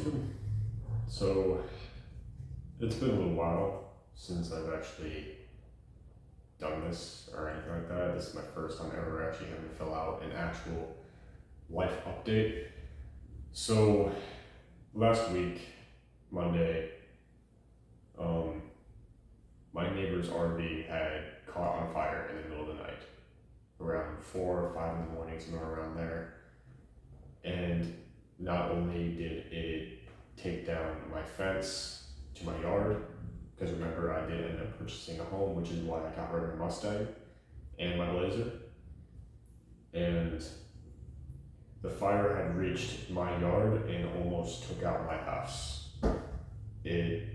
YouTube. So it's been a little while since I've actually done this or anything like that. This is my first time ever actually having to fill out an actual life update. So last week, Monday, my neighbor's RV had caught on fire in the middle of the night, around 4 or 5 in the morning, somewhere around there. And not only did it take down my fence to my yard, because remember I did end up purchasing a home, which is why I got rid of my Mustang and my Blazer. And the fire had reached my yard and almost took out my house. It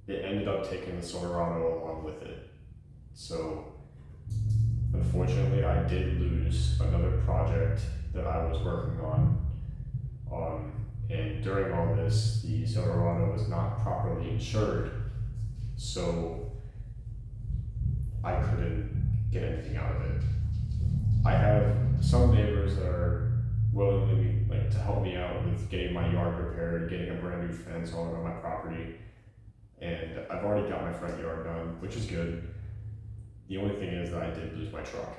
ended up taking the Silverado along with it. So unfortunately I did lose another project that I was working on. And during all this, the Silverado was not properly insured, so I couldn't get anything out of it. I have some neighbors that are willingly to help me out with getting my yard repaired, getting a brand new fence all around my property, and I've already got my front yard done, which is good. The only thing is that I did lose my truck.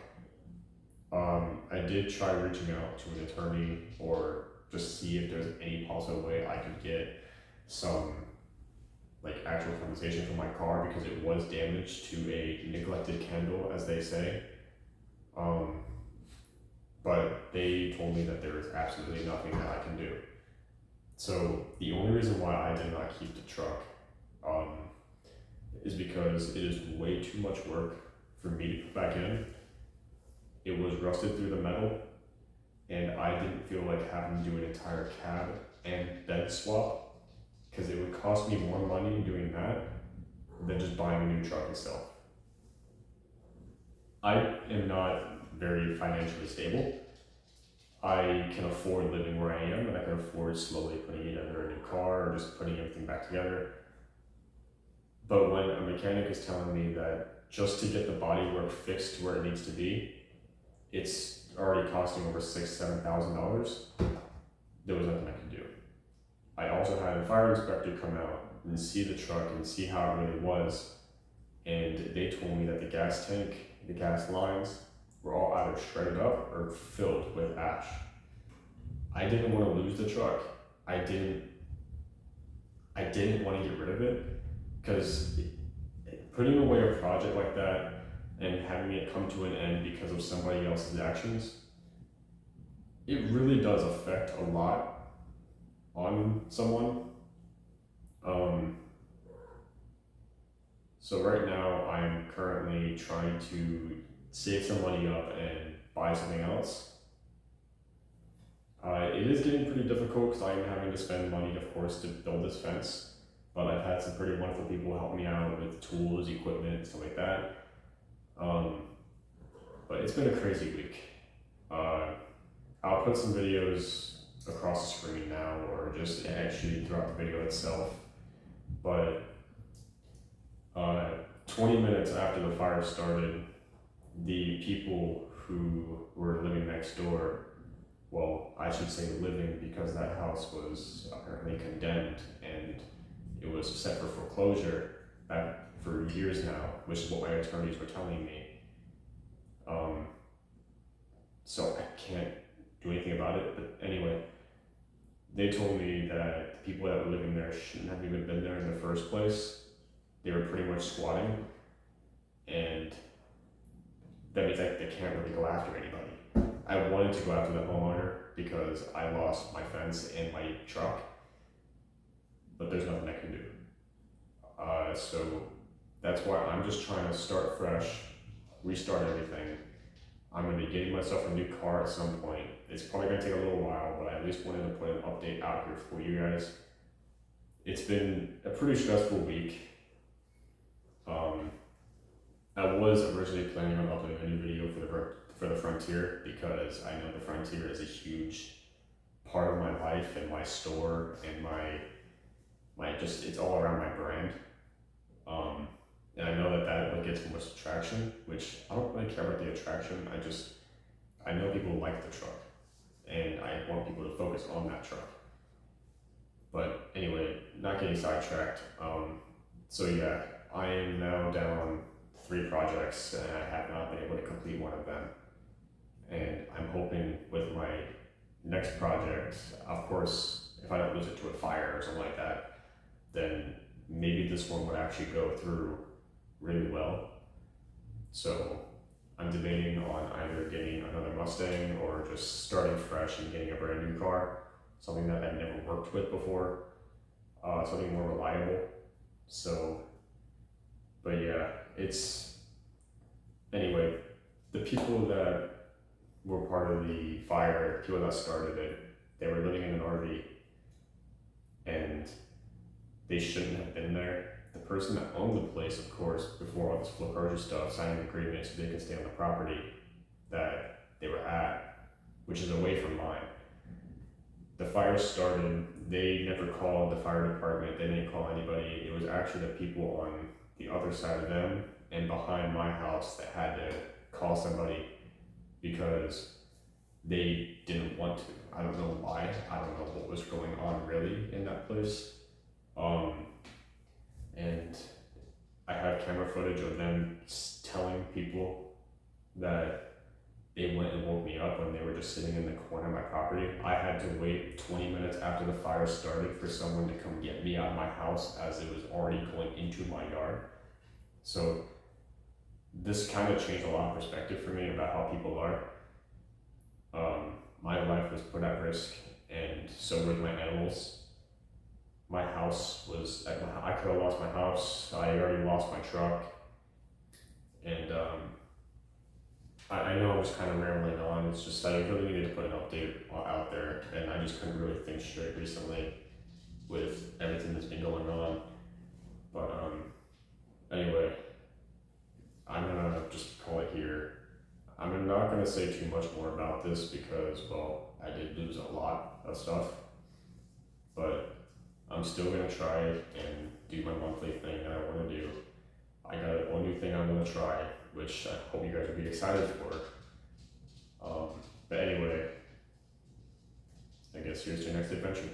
I did try reaching out to an attorney or just see if there's any possible way I could get some actual compensation for my car, because it was damaged to a neglected candle, as they say. But they told me that there is absolutely nothing that I can do. So the only reason why I did not keep the truck is because it is way too much work for me to put back in. It was rusted through the metal, and I didn't feel like having to do an entire cab and bed swap, because it would cost me more money doing that than just buying a new truck itself. I am not very financially stable. I can afford living where I am, and I can afford slowly putting together a new car or just putting everything back together. But when a mechanic is telling me that just to get the bodywork fixed to where it needs to be, it's already costing over $6,000–7,000, there was nothing I could do. I also had a fire inspector come out and see the truck and see how it really was, and they told me that the gas tank, the gas lines, were all either shredded up or filled with ash. I didn't want to lose the truck. I didn't want to get rid of it, because putting away a project like that and having it come to an end because of somebody else's actions, it really does affect a lot on someone. So right now I'm currently trying to save some money up and buy something else. It is getting pretty difficult because I am having to spend money, of course, to build this fence, but I've had some pretty wonderful people help me out with tools, equipment, stuff like that. But it's been a crazy week. I'll put some videos across the screen now, or just actually throughout the video itself. But 20 minutes after the fire started, the people who were living next door, well, I should say living, because that house was apparently condemned and it was set for foreclosure for years now, which is what my attorneys were telling me. So I can't do anything about it, but anyway, they told me that the people that were living there shouldn't have even been there in the first place. They were pretty much squatting, and that means they can't really go after anybody. I wanted to go after the homeowner because I lost my fence and my truck, but there's nothing I can do. So that's why I'm just trying to start fresh, restart everything. I'm going to be getting myself a new car at some point. It's probably going to take a little while, but I at least wanted to put an update out here for you guys. It's been a pretty stressful week. I was originally planning on uploading a new video for the Frontier, because I know the Frontier is a huge part of my life and my store and my it's all around my brand. And I know that gets much attraction, which I don't really care about the attraction. I know people like the truck, and I want people to focus on that truck. But anyway, not getting sidetracked. So yeah, I am now down 3 projects, and I have not been able to complete one of them. And I'm hoping with my next project, of course, if I don't lose it to a fire or something like that, then maybe this one would actually go through really well. So I'm debating on either getting another Mustang or just starting fresh and getting a brand new car, something that I've never worked with before, something more reliable. So, but yeah, it's anyway, the people that were part of the fire, people that started it, they were living in an RV and they shouldn't have been there. The person that owned the place, of course, before all this foreclosure stuff, signed an agreement so they could stay on the property that they were at, which is away from mine. The fire started, they never called the fire department, they didn't call anybody. It was actually the people on the other side of them and behind my house that had to call somebody because they didn't want to. I don't know why. I don't know what was going on really in that place. And I have camera footage of them telling people that they went and woke me up when they were just sitting in the corner of my property. I had to wait 20 minutes after the fire started for someone to come get me out of my house as it was already going into my yard. So this kind of changed a lot of perspective for me about how people are. My life was put at risk, and so were my animals. My house was, I could have lost my house. I already lost my truck. And I know I was kind of rambling on. It's just that I really needed to put an update out there, and I just couldn't really think straight recently with everything that's been going on. But anyway, I'm gonna just call it here. I'm not gonna say too much more about this because, well, I did lose a lot of stuff, but I'm still gonna try and do my monthly thing that I want to do. I got one new thing I'm gonna try, which I hope you guys will be excited for. But anyway, I guess here's your next adventure.